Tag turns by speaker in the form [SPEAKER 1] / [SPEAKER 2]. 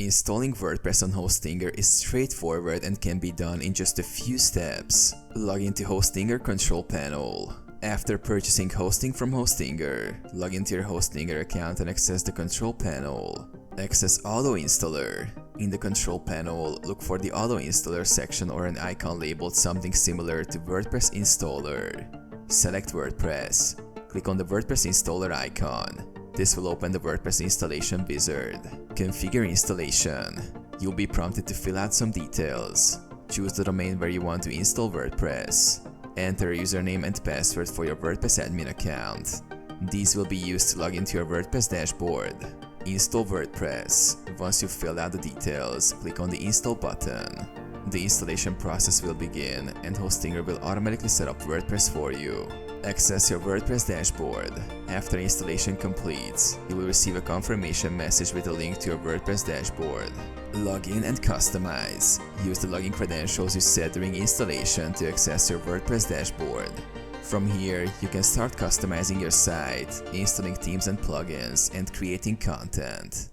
[SPEAKER 1] Installing WordPress on Hostinger is straightforward and can be done in just a few steps. Log into Hostinger control panel. After purchasing hosting from Hostinger, log into your Hostinger account and access the control panel. Access Auto Installer. In the control panel, look for the Auto Installer section or an icon labeled something similar to WordPress Installer. Select WordPress. Click on the WordPress Installer icon. This will open the WordPress installation wizard. Configure installation. You'll be prompted to fill out some details. Choose the domain where you want to install WordPress. Enter a username and password for your WordPress admin account. These will be used to log into your WordPress dashboard. Install WordPress. Once you've filled out the details, click on the Install button. The installation process will begin, and Hostinger will automatically set up WordPress for you. Access your WordPress dashboard. After installation completes, you will receive a confirmation message with a link to your WordPress dashboard. Log in and customize. Use the login credentials you set during installation to access your WordPress dashboard. From here, you can start customizing your site, installing themes and plugins, and creating content.